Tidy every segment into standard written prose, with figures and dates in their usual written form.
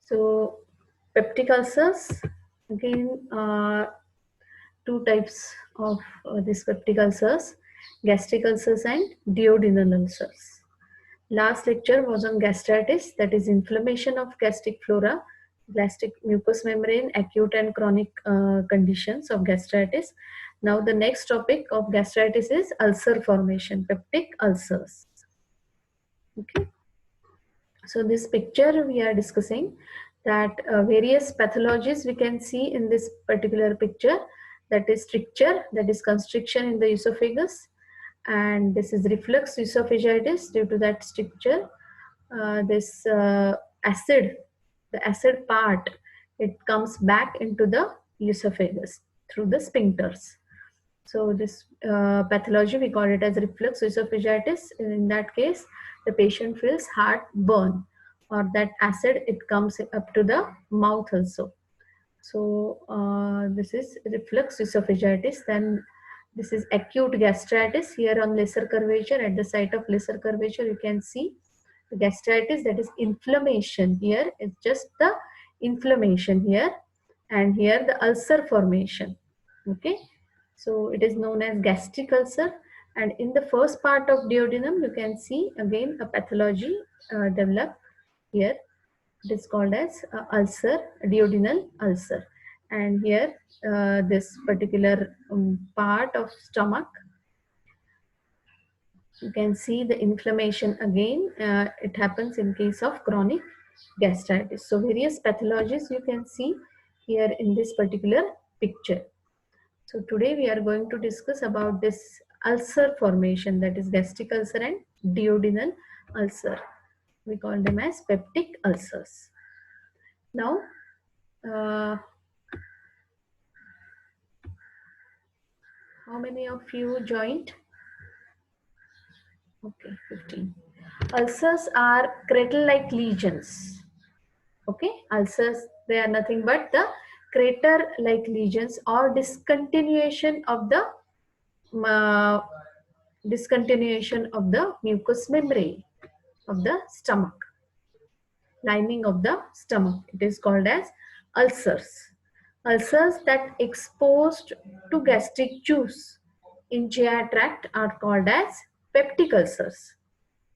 So peptic ulcers, again, two types of these peptic ulcers, gastric ulcers and duodenal ulcers. Last lecture was on gastritis, that is inflammation of gastric flora, gastric mucous membrane, acute and chronic conditions of gastritis. Now the next topic of gastritis is ulcer formation, peptic ulcers. Okay. So this picture we are discussing that various pathologies we can see in this particular picture, that is stricture, that is constriction in the esophagus, and this is reflux esophagitis due to that stricture. This acid, the acid part, it comes back into the esophagus through the sphincters. So this pathology, we call it as reflux esophagitis. In that case, the patient feels heartburn, or that acid, it comes up to the mouth also. So this is reflux esophagitis. Then this is acute gastritis. Here on lesser curvature, at the site of lesser curvature, you can see the gastritis, that is inflammation. Here it's just the inflammation here, and here the ulcer formation. Okay, so it is known as gastric ulcer. And in the first part of duodenum, you can see again a pathology develop here. It is called as ulcer, duodenal ulcer. And here this particular part of stomach, you can see the inflammation again. It happens in case of chronic gastritis. So various pathologies you can see here in this particular picture. So today we are going to discuss about this ulcer formation, that is gastric ulcer and duodenal ulcer. We call them as peptic ulcers. Now, how many of you joined? Okay, 15. Ulcers are crater-like lesions. Okay, ulcers, they are nothing but the crater-like lesions or discontinuation of the mucous membrane of the stomach, lining of the stomach. It is called as ulcers. Ulcers that exposed to gastric juice in GI tract are called as peptic ulcers.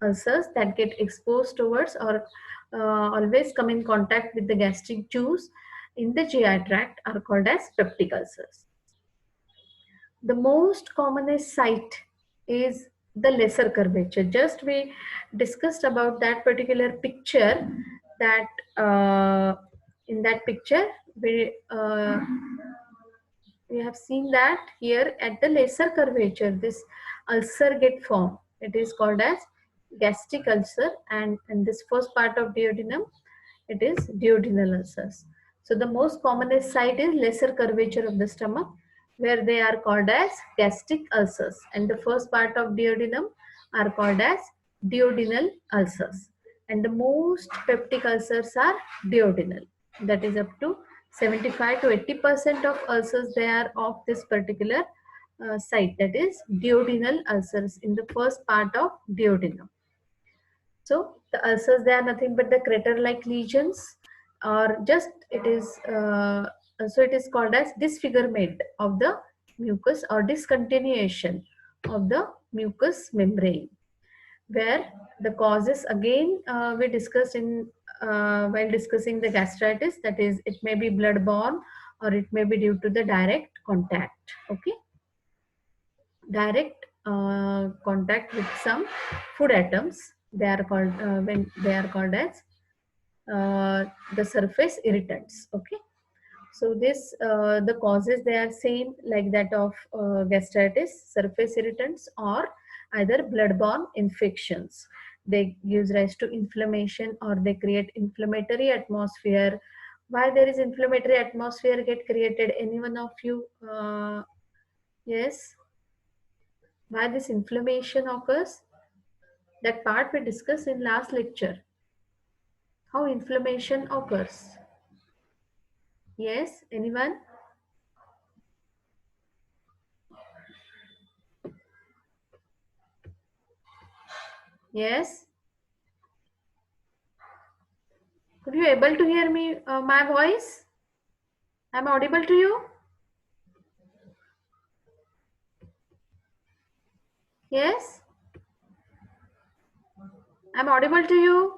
Ulcers that get exposed towards or always come in contact with the gastric juice in the GI tract are called as peptic ulcers. The most commonest site is the lesser curvature. Just we discussed about that particular picture, that in that picture we have seen that here at the lesser curvature this ulcer get formed. It is called as gastric ulcer, and in this first part of duodenum it is duodenal ulcers. So the most commonest site is lesser curvature of the stomach, where they are called as gastric ulcers, and the first part of duodenum are called as duodenal ulcers, and the most peptic ulcers are duodenal. That is up to 75 to 80% of ulcers, they are of this particular site, that is duodenal ulcers in the first part of duodenum. So the ulcers, they are nothing but the crater-like lesions, or just it is so it is called as disfigurement of the mucus or discontinuation of the mucous membrane, where the causes again we discussed in while discussing the gastritis, that is it may be blood-borne or it may be due to the direct contact. Okay, direct contact with some food atoms, they are called when they are called as the surface irritants. Okay, so this the causes, they are same like that of gastritis, surface irritants, or either blood-borne infections. They gives rise to inflammation, or they create inflammatory atmosphere. Why there is inflammatory atmosphere get created? Any one of you? Yes. Why this inflammation occurs? That part we discussed in last lecture. How inflammation occurs? Yes, anyone? Yes? Could you able to hear me, my voice? I'm audible to you? Yes? I'm audible to you?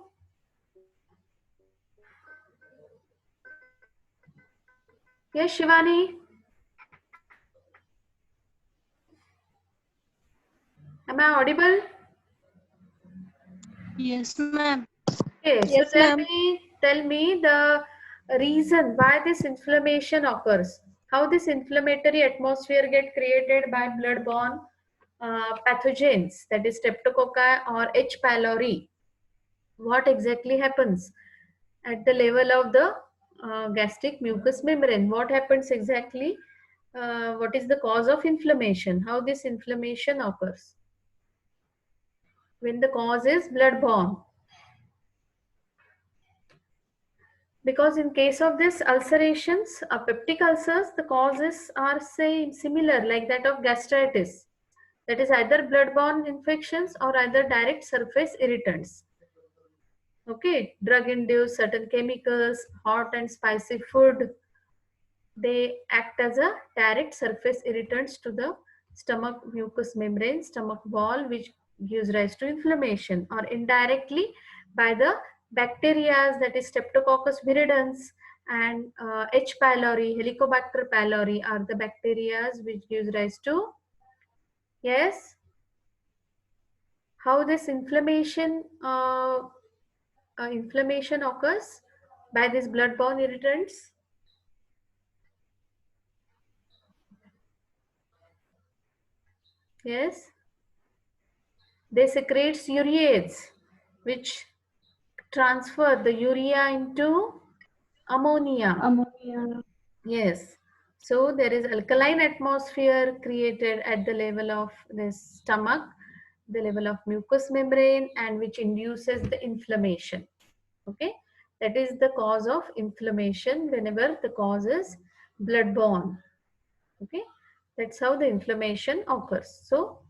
Yes, Shivani? Am I audible? Yes, ma'am. Okay, so Yes, ma'am. tell me the reason why this inflammation occurs. How this inflammatory atmosphere get created by blood-borne pathogens, that is Streptococci or H. pylori. What exactly happens at the level of the gastric mucous membrane? What happens exactly? What is the cause of inflammation? How this inflammation occurs? When the cause is blood-borne. Because in case of this ulcerations, peptic ulcers, the causes are same, similar like that of gastritis. That is either blood-borne infections or either direct surface irritants. Okay, drug-induced certain chemicals, hot and spicy food, they act as a direct surface irritants to the stomach mucous membrane, stomach wall, which gives rise to inflammation, or indirectly by the bacteria, that is Streptococcus viridans and H. pylori, Helicobacter pylori are the bacteria which gives rise to, yes, how this inflammation occurs by these blood-borne irritants. Yes, they secretes ureates, which transfer the urea into ammonia. Ammonia. Yes. So there is alkaline atmosphere created at the level of the stomach, the level of mucous membrane, and which induces the inflammation. Okay. That is the cause of inflammation whenever the cause is blood-borne. Okay. That's how the inflammation occurs. So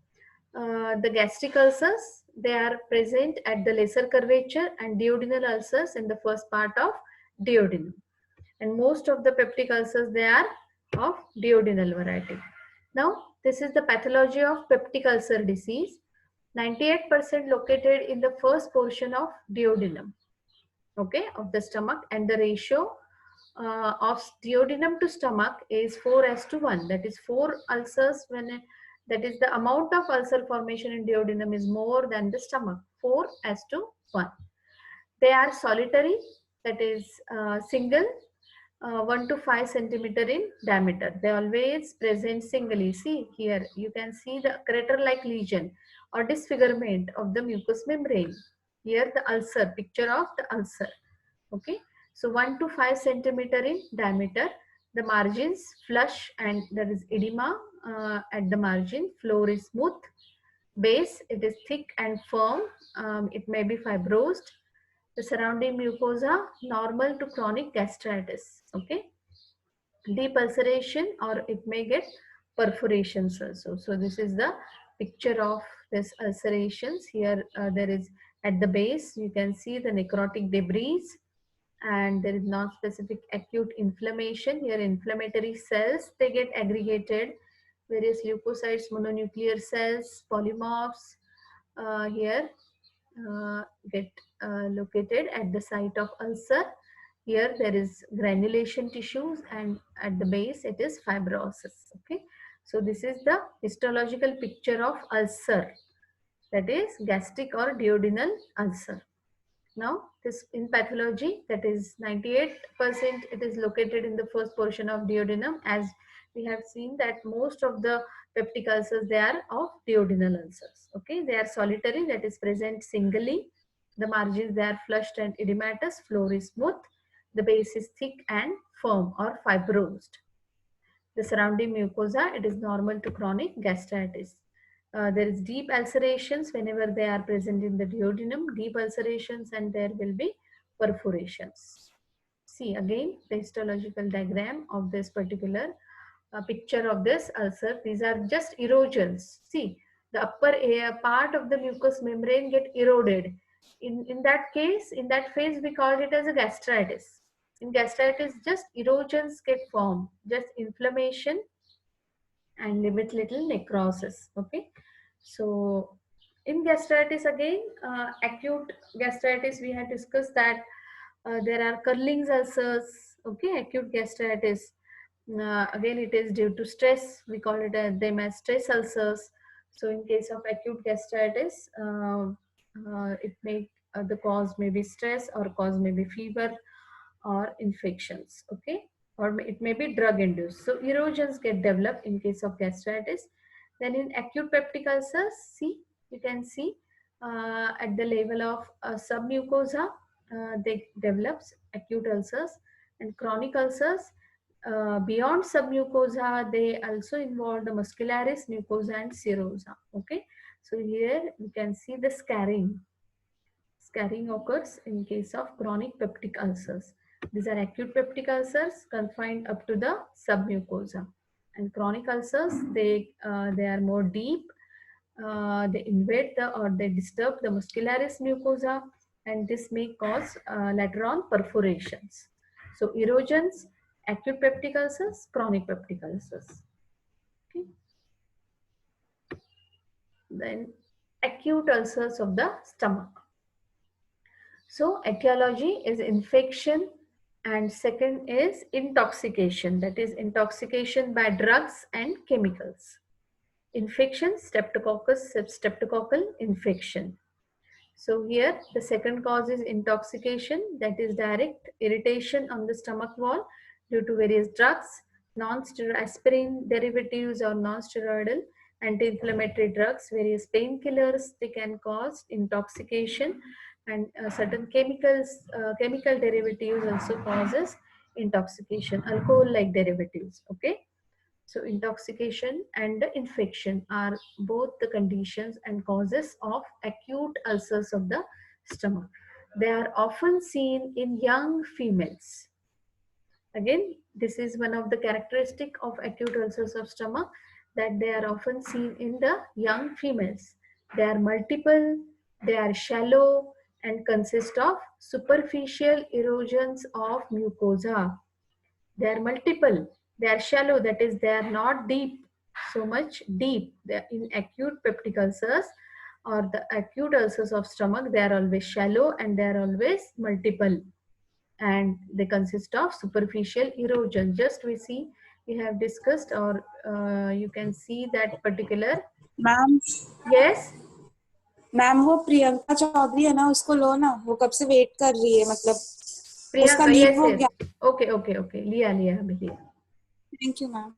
the gastric ulcers, they are present at the lesser curvature, and duodenal ulcers in the first part of duodenum. And most of the peptic ulcers, they are of duodenal variety. Now, this is the pathology of peptic ulcer disease. 98% located in the first portion of duodenum, okay, of the stomach, and the ratio of duodenum to stomach is 4:1. That is 4 ulcers that is the amount of ulcer formation in duodenum is more than the stomach, 4:1. They are solitary, that is single, 1 to 5 centimeter in diameter. They always present singly. See here, you can see the crater-like lesion or disfigurement of the mucous membrane. Here the ulcer, picture of the ulcer. Okay, so 1 to 5 centimeter in diameter. The margins flush and there is edema at the margin. Floor is smooth. Base, it is thick and firm. It may be fibrosed. The surrounding mucosa normal to chronic gastritis. Okay, deep ulceration or it may get perforations also. So this is the picture of this ulcerations. Here there is at the base you can see the necrotic debris, and there is non-specific acute inflammation. Here inflammatory cells, they get aggregated, various leukocytes, mononuclear cells, polymorphs here get located at the site of ulcer. Here there is granulation tissues, and at the base it is fibrosis. Okay, so this is the histological picture of ulcer, that is gastric or duodenal ulcer. Now, this in pathology, that is 98% it is located in the first portion of duodenum, as we have seen that most of the peptic ulcers, they are of duodenal ulcers. Okay, they are solitary, that is present singly. The margins, they are flushed and edematous, floor is smooth, the base is thick and firm or fibrosed. The surrounding mucosa, it is normal to chronic gastritis. There is deep ulcerations whenever they are present in the duodenum, deep ulcerations, and there will be perforations. See again the histological diagram of this particular picture of this ulcer. These are just erosions. See, the upper part of the mucous membrane get eroded, In that case, in that phase, we called it as a gastritis. In gastritis, just erosions get formed, just inflammation and with little necrosis. Okay, so in gastritis again, acute gastritis, we had discussed that there are curling ulcers. Okay, acute gastritis. Again, it is due to stress. We call it them as stress ulcers. So, in case of acute gastritis, it may the cause may be stress, or cause may be fever or infections. Okay, or it may be drug induced. So, erosions get developed in case of gastritis. Then, in acute peptic ulcers, see, you can see at the level of submucosa, they develops acute ulcers, and chronic ulcers beyond submucosa, they also involve the muscularis, mucosa, and serosa. Okay, so here you can see the scarring. Scarring occurs in case of chronic peptic ulcers. These are acute peptic ulcers confined up to the submucosa, and chronic ulcers, they are more deep. They invade the, or they disturb the muscularis mucosa, and this may cause later on perforations. So erosions, acute peptic ulcers, chronic peptic ulcers. Okay. Then acute ulcers of the stomach. So etiology is infection, and second is intoxication, that is intoxication by drugs and chemicals. Infection, streptococcal infection. So here the second cause is intoxication, that is direct irritation on the stomach wall due to various drugs, non-steroidal aspirin derivatives or non-steroidal anti-inflammatory drugs, various painkillers, they can cause intoxication, and certain chemical derivatives also causes intoxication, alcohol-like derivatives. Okay. So intoxication and the infection are both the conditions and causes of acute ulcers of the stomach. They are often seen in young females. Again, this is one of the characteristic of acute ulcers of stomach, that they are often seen in the young females. They are multiple, they are shallow, and consist of superficial erosions of mucosa. They are multiple, they are shallow, that is they are not deep, so much deep. They are in acute peptic ulcers or the acute ulcers of stomach, they are always shallow and they are always multiple, and they consist of superficial erosion. Just we see, we have discussed, or you can see that particular. Ma'am Yes, ma'am वो प्रियंका चौधरी है ना, उसको लो ना, वो कब से wait कर रही है, मतलब उसका Priyanka, लीव yes, हो yes. गया. Okay, okay, okay. लिया लिया अभी लिया. Thank you ma'am.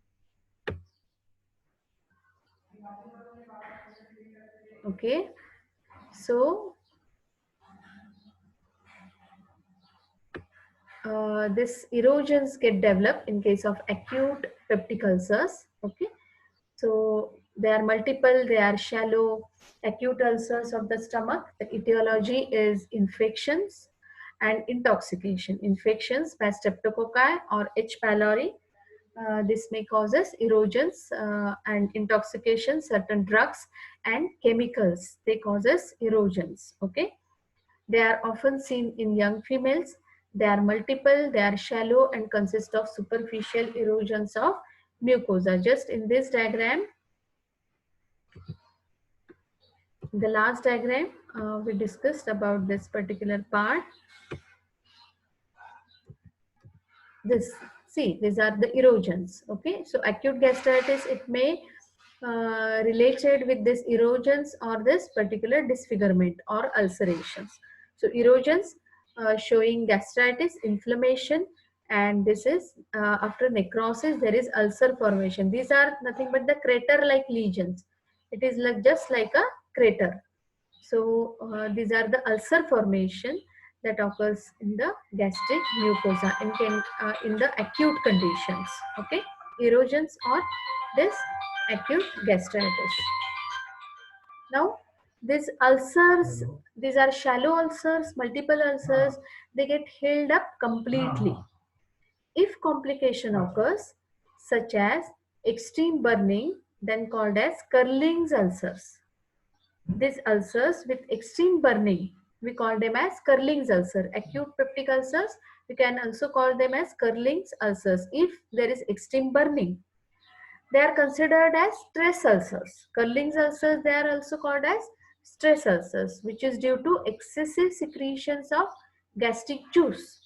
Okay, so this erosions get developed in case of acute peptic ulcers. Okay, so they are multiple, they are shallow. Acute ulcers of the stomach, the etiology is infections and intoxication. Infections by streptococci or H. pylori. This may causes erosions, and intoxication, certain drugs and chemicals, they causes erosions. Okay, they are often seen in young females. They are multiple, they are shallow, and consist of superficial erosions of mucosa. Just in this diagram, the last diagram, we discussed about this particular part. This, see, these are the erosions. Okay, so acute gastritis, it may related with this erosions or this particular disfigurement or ulcerations. So erosions showing gastritis, inflammation, and this is after necrosis there is ulcer formation. These are nothing but the crater like lesions. It is like just like a crater. So these are the ulcer formation that occurs in the gastric mucosa in the acute conditions. Okay, erosions or this acute gastritis. Now, these ulcers, these are shallow ulcers, multiple ulcers, they get healed up completely. If complication occurs, such as extreme burning, then called as Curling's ulcers. These ulcers with extreme burning, we call them as Curling's ulcer. Acute peptic ulcers, we can also call them as Curling's ulcers if there is extreme burning. They are considered as stress ulcers. Curling's ulcers, they are also called as stress ulcers, which is due to excessive secretions of gastric juice.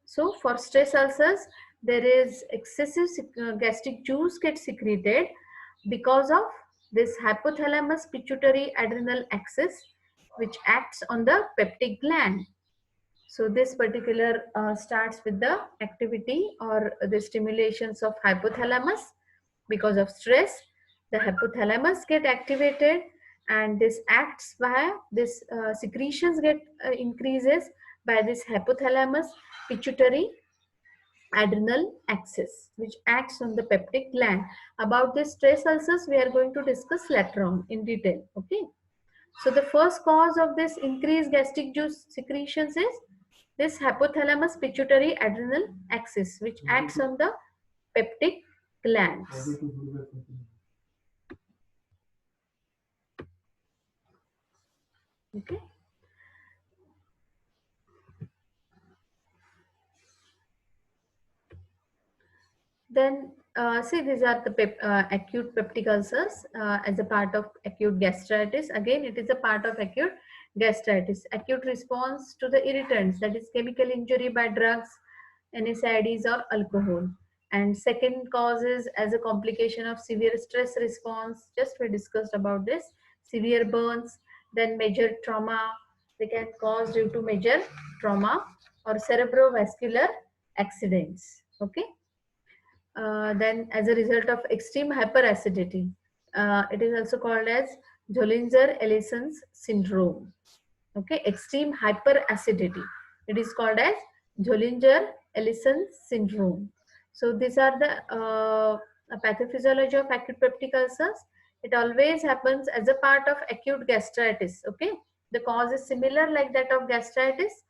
So for stress ulcers, there is excessive gastric juice gets secreted because of this hypothalamus pituitary adrenal axis, which acts on the peptic gland. So this particular starts with the activity or the stimulations of hypothalamus. Because of stress, the hypothalamus get activated, and this acts via this secretions get increases by this hypothalamus pituitary adrenal axis, which acts on the peptic gland. About this stress ulcers, we are going to discuss later on in detail. Okay. So the first cause of this increased gastric juice secretions is this hypothalamus pituitary adrenal axis, which acts on the peptic glands. Okay. Then see, these are the acute peptic ulcers as a part of acute gastritis. Again, it is a part of acute gastritis. Acute response to the irritants, that is chemical injury by drugs, NSAIDs or alcohol. And second cause is as a complication of severe stress response. Just we discussed about this. Severe burns, then major trauma. They can cause due to major trauma or cerebrovascular accidents. Okay. Then as a result of extreme hyperacidity. It is also called as Zollinger-Ellison syndrome. Okay, extreme hyperacidity. It is called as Zollinger-Ellison syndrome. So these are the pathophysiology of acute peptic ulcers. It always happens as a part of acute gastritis. Okay, the cause is similar like that of gastritis,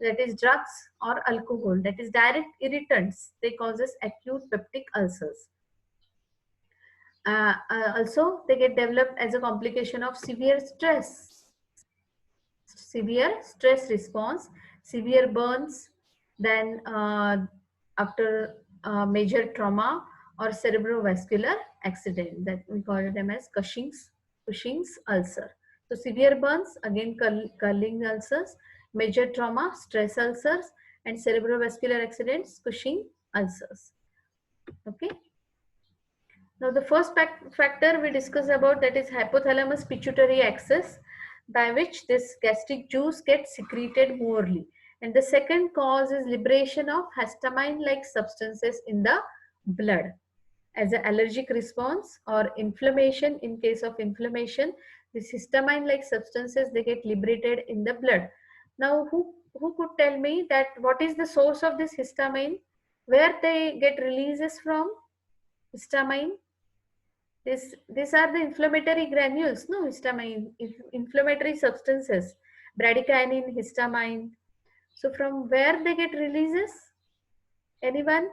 that is drugs or alcohol, that is direct irritants. They causes acute peptic ulcers. Also, they get developed as a complication of severe stress response, severe burns, then after major trauma or cerebrovascular accident, that we call them as Cushing's ulcer. So severe burns, again Curling ulcers, major trauma, stress ulcers, and cerebrovascular accidents, Cushing ulcers. Okay. Now the first factor we discuss about, that is hypothalamus pituitary axis, by which this gastric juice gets secreted morely. And the second cause is liberation of histamine-like substances in the blood. As an allergic response or inflammation, in case of inflammation, these histamine-like substances, they get liberated in the blood. Now, who could tell me that what is the source of this histamine? Where they get releases from? Histamine? These are the inflammatory granules, no, histamine, inflammatory substances, bradykinin, histamine. So from where they get releases? Anyone?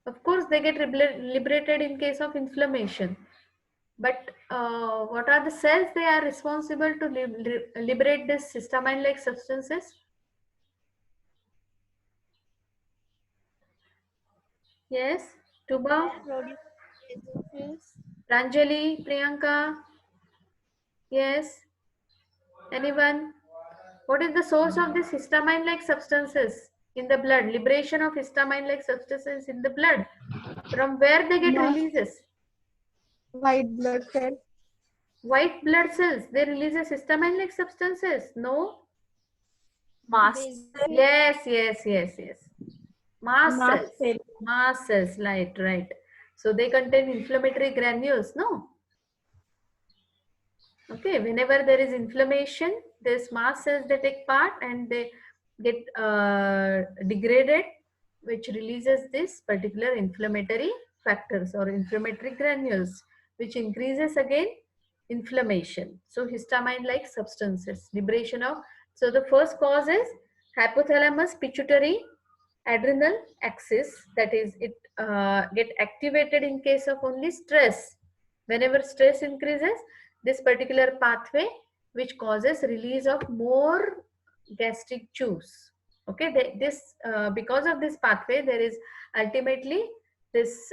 Of course, they get liberated in case of inflammation. But what are the cells they are responsible to liberate this histamine-like substances? Yes, Tuba, Pranjali, Priyanka. Yes, anyone? What is the source of this histamine-like substances in the blood? Liberation of histamine-like substances in the blood. From where they get releases? White blood cell. White blood cells. They releases histamine-like substances. No? Mast. Yes. Mast cells. cell. Mast cells, right. So they contain inflammatory granules, no? Okay, whenever there is inflammation, these mast cells, they take part and they get degraded, which releases this particular inflammatory factors or inflammatory granules, which increases again inflammation. So histamine-like substances, liberation of. So the first cause is hypothalamus pituitary adrenal axis, that is it get activated in case of only stress. Whenever stress increases, this particular pathway which causes release of more gastric juice. Okay, this because of this pathway, there is ultimately this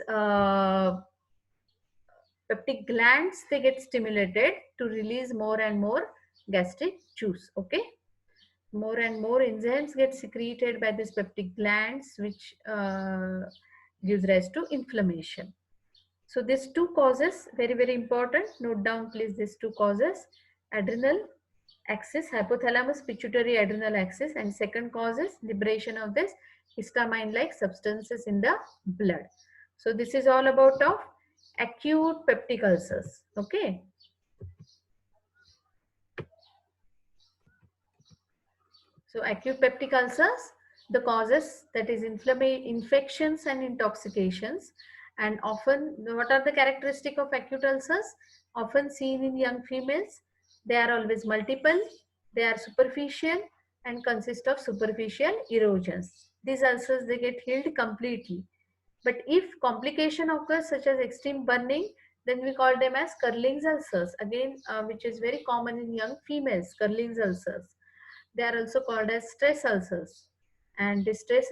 peptic glands, they get stimulated to release more and more gastric juice. Okay, more and more enzymes get secreted by these peptic glands, which gives rise to inflammation. So these two causes, very important, note down please these two causes: adrenal axis, hypothalamus pituitary adrenal axis, and second cause is liberation of this histamine like substances in the blood. So this is all about of acute peptic ulcers. Okay, so acute peptic ulcers, the causes, that is infections and intoxications. And often, what are the characteristic of acute ulcers? Often seen in young females. They are always multiple, they are superficial and consist of superficial erosions. These ulcers, they get healed completely. But if complication occurs such as extreme burning, then we call them as Curling's ulcers. Again, which is very common in young females, Curling's ulcers. They are also called as stress ulcers. And the stress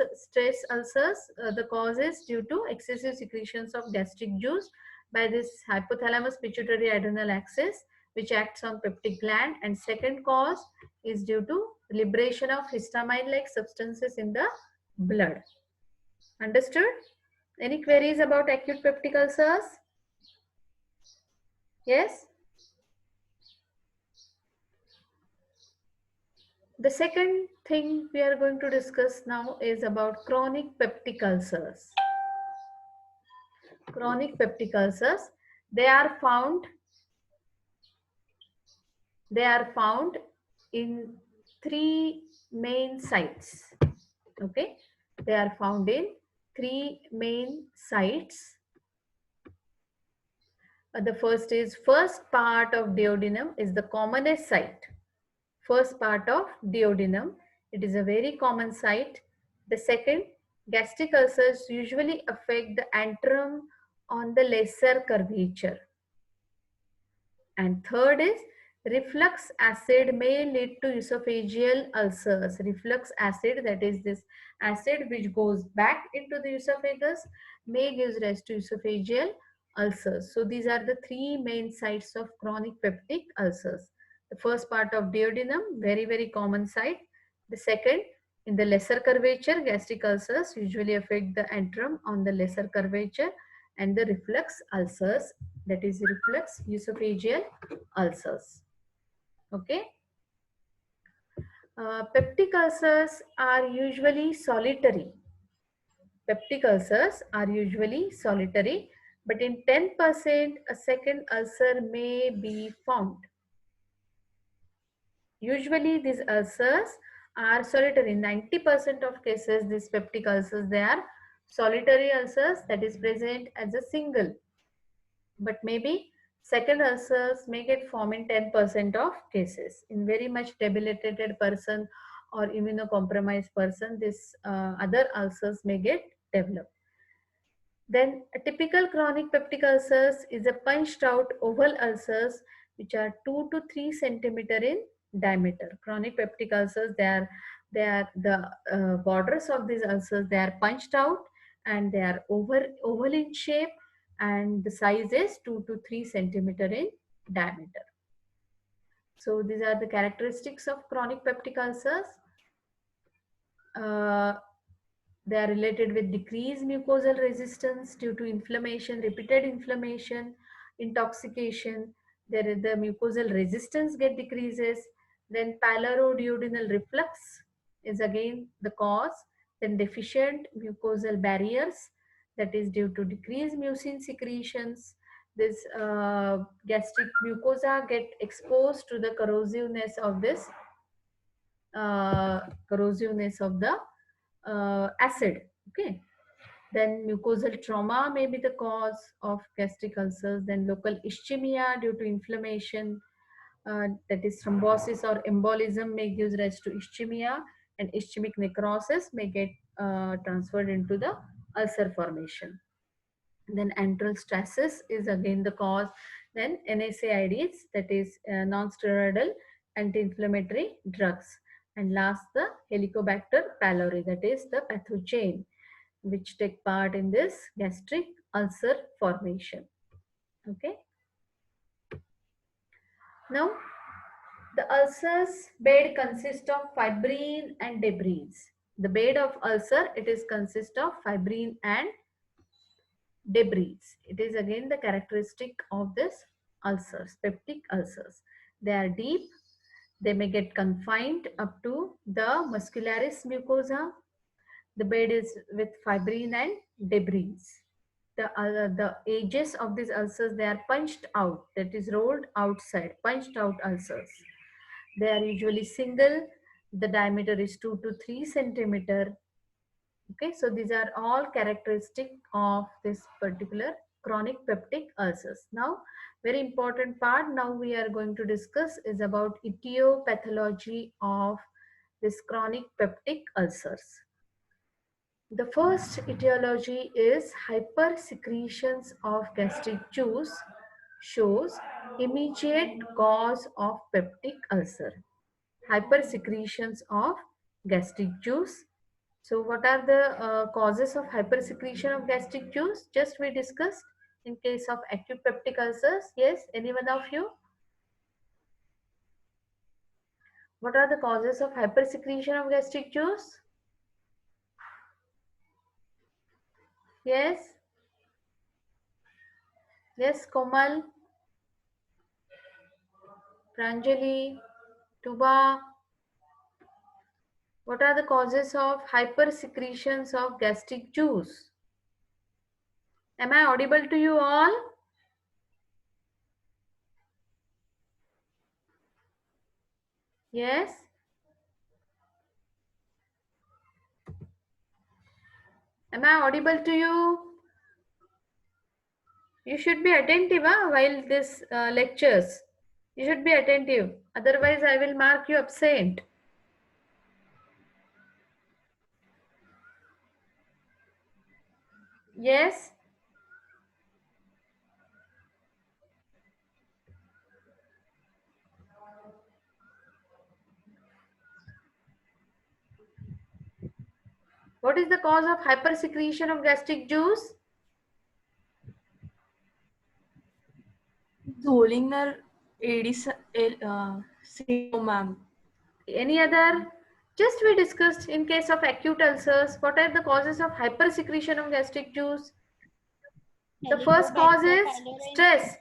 ulcers, the cause is due to excessive secretions of gastric juice by this hypothalamus pituitary adrenal axis, which acts on peptic gland. And second cause is due to liberation of histamine like substances in the blood. Understood? Any queries about acute peptic ulcers? Yes? The second thing we are going to discuss now is about chronic peptic ulcers. Chronic peptic ulcers, they are found in three main sites. Okay, they are found in three main sites. The first part of duodenum is the commonest site. First part of duodenum, it is a very common site. The second, gastric ulcers usually affect the antrum on the lesser curvature. And third is reflux acid may lead to esophageal ulcers. Reflux acid, that is this acid which goes back into the esophagus, may give rise to esophageal ulcers. So these are the three main sites of chronic peptic ulcers. The first part of duodenum, very common site. The second, in the lesser curvature, gastric ulcers usually affect the antrum on the lesser curvature, and the reflux ulcers, that is reflux esophageal ulcers. Okay. Peptic ulcers are usually solitary. Peptic ulcers are usually solitary, but in 10% a second ulcer may be found. Usually these ulcers are solitary. 90% of cases, these peptic ulcers, they are solitary ulcers, that is present as a single. But maybe second ulcers may get formed in 10% of cases. In very much debilitated person or immunocompromised person, this other ulcers may get developed. Then a typical chronic peptic ulcers is a punched out oval ulcers which are 2 to 3 centimeter in diameter. Chronic peptic ulcers, they are the borders of these ulcers, they are punched out and they are oval in shape, and the size is 2 to 3 centimeter in diameter. So these are the characteristics of chronic peptic ulcers. They are related with decreased mucosal resistance due to inflammation, repeated inflammation, intoxication. There is the mucosal resistance get decreases. Then pyloroduodenal reflux is again the cause. Then deficient mucosal barriers, that is due to decreased mucin secretions. This gastric mucosa get exposed to the corrosiveness of this the acid. Okay. Then mucosal trauma may be the cause of gastric ulcers. Then local ischemia due to inflammation, that is thrombosis or embolism, may give rise to ischemia, and ischemic necrosis may get transferred into the ulcer formation. Then antral stasis is again the cause. Then NSAIDs, that is non-steroidal anti-inflammatory drugs. And last, the Helicobacter pylori, that is the pathogen which take part in this gastric ulcer formation. Okay. Now, the ulcer's bed consists of fibrin and debris. The bed of ulcer, it is consist of fibrin and debris. It is again the characteristic of this ulcers, peptic ulcers. They are deep. They may get confined up to the muscularis mucosa. The bed is with fibrin and debris. The edges of these ulcers, they are punched out, that is rolled outside, punched out ulcers. They are usually single. The diameter is 2 to 3 centimeter. Okay, so these are all characteristic of this particular chronic peptic ulcers. Now, very important part now we are going to discuss is about etiology of this chronic peptic ulcers. The first etiology is hypersecretions of gastric juice shows immediate cause of peptic ulcer. Hypersecretions of gastric juice. So what are the causes of hypersecretion of gastric juice? Just we discussed in case of acute peptic ulcers. Yes, anyone of you? What are the causes of hypersecretion of gastric juice? Yes? Yes, Komal, Pranjali, Tuba. What are the causes of hypersecretions of gastric juice? Am I audible to you all? Yes? Am I audible to you? You should be attentive while this lectures. You should be attentive. Otherwise, I will mark you absent. Yes? What is the cause of hypersecretion of gastric juice? Zollinger Aedes syndrome, ma'am. Any other? Just we discussed in case of acute ulcers, what are the causes of hypersecretion of gastric juice? The first cause is stress.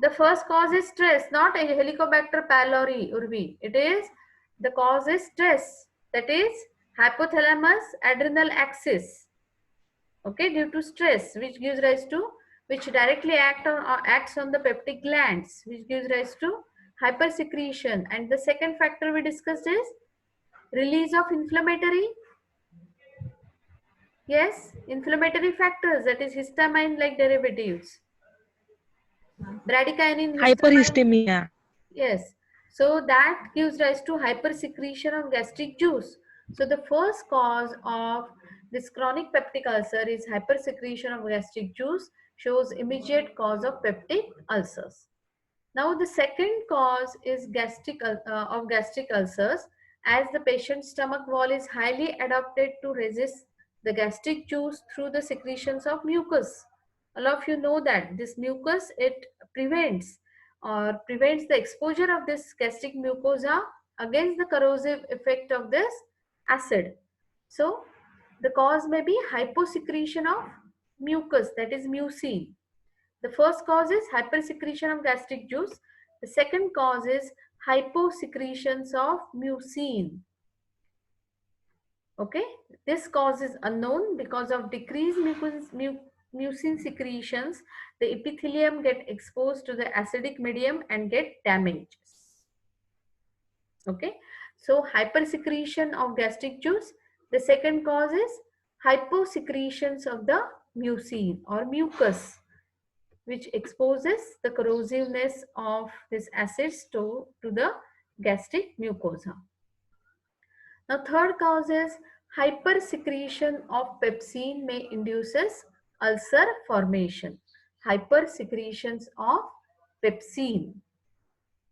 The first cause is stress, not a Helicobacter pylori, Urvi. It is, the cause is stress. That is hypothalamus adrenal axis. Okay, due to stress, which gives rise to, which directly acts on the peptic glands, which gives rise to hypersecretion. And the second factor we discussed is release of inflammatory, yes, inflammatory factors, that is histamine like derivatives. Bradykinin, histamine. Hyperhistamia. Yes. So that gives rise to hypersecretion of gastric juice. So the first cause of this chronic peptic ulcer is hypersecretion of gastric juice, shows immediate cause of peptic ulcers. Now the second cause is of gastric ulcers, as the patient's stomach wall is highly adapted to resist the gastric juice through the secretions of mucus. All of you know that this mucus, it prevents the exposure of this gastric mucosa against the corrosive effect of this acid. So the cause may be hyposecretion of mucus, that is mucin. The first cause is hypersecretion of gastric juice. The second cause is hyposecretions of mucin. Okay, this cause is unknown. Because of decreased mucin secretions, the epithelium get exposed to the acidic medium and get damaged. Okay, so hypersecretion of gastric juice. The second cause is hyposecretions of the mucin or mucus, which exposes the corrosiveness of this acids to the gastric mucosa. Now, third cause is hypersecretion of pepsin may induces ulcer formation. Hypersecretions of pepsine.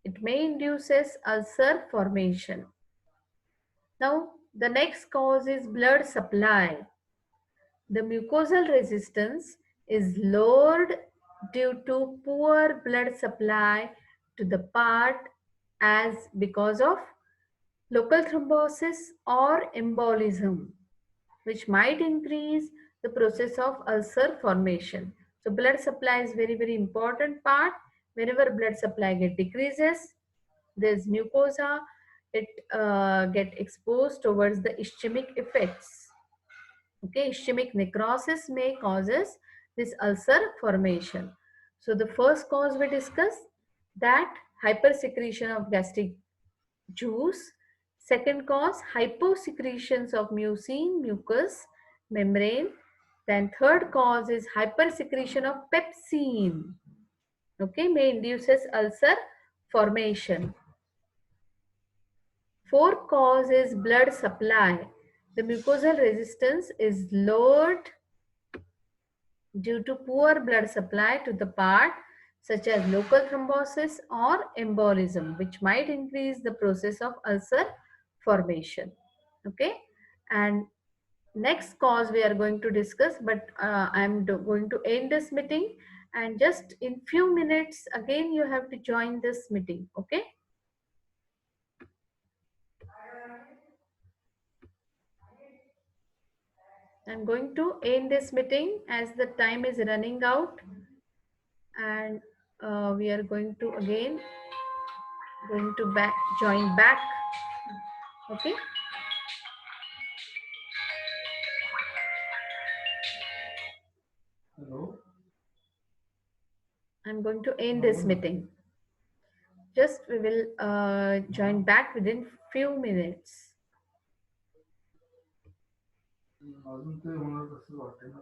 It may induces ulcer formation. Now, the next cause is blood supply. The mucosal resistance is lowered due to poor blood supply to the part as because of local thrombosis or embolism, which might increase the process of ulcer formation. So blood supply is very, very important part. Whenever blood supply decreases, there's mucosa, it get exposed towards the ischemic effects. Okay, ischemic necrosis may causes this ulcer formation. So the first cause we discussed, that hypersecretion of gastric juice. Second cause, hyposecretions of mucin, mucus membrane. Then third cause is hypersecretion of pepsine. Okay, may induces ulcer formation. Fourth cause is blood supply. The mucosal resistance is lowered due to poor blood supply to the part such as local thrombosis or embolism, which might increase the process of ulcer formation. Okay, and next cause we are going to discuss, but I'm going to end this meeting, and just in few minutes again you have to join this meeting. Okay. I'm going to end this meeting as the time is running out, and we are going to again join back. Okay. Hello. I'm going to end this meeting. Just we will join back within few minutes. अजून ते होणार कसं वाटेल ना.